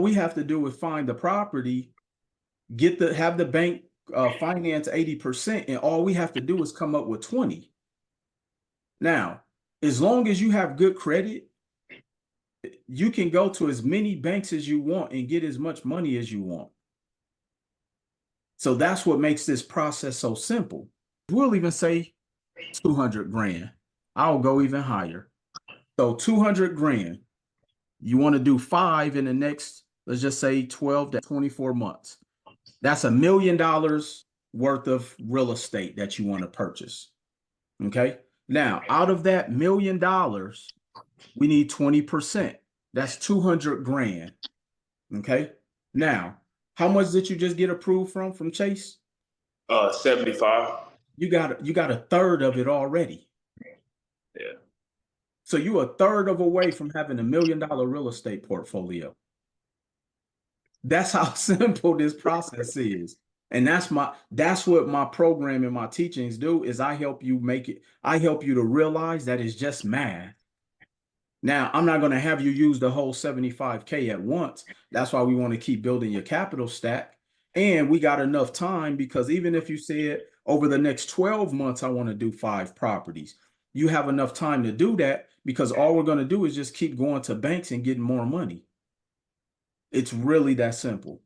we have to do is find the property, have the bank finance 80%, and all we have to do is come up with 20. Now, as long as you have good credit, you can go to as many banks as you want and get as much money as you want. So that's what makes this process so simple. We'll even say 200 grand. I'll go even higher. So 200 grand. You want to do 5 in the next, let's just say 12 to 24 months. That's $1 million worth of real estate that you want to purchase. Okay. Now, out of that $1 million, we need 20%. That's 200 grand. Okay. Now, how much did you just get approved from Chase? 75. You got a third of it already. Yeah. So you're a third of a way from having $1 million real estate portfolio. That's how simple this process is. And that's what my program and my teachings do, is I help you make it. I help you to realize that it's just math. Now, I'm not going to have you use the whole 75K at once. That's why we want to keep building your capital stack. And we got enough time, because even if you said over the next 12 months, I want to do 5 properties, you have enough time to do that, because all we're going to do is just keep going to banks and getting more money. It's really that simple.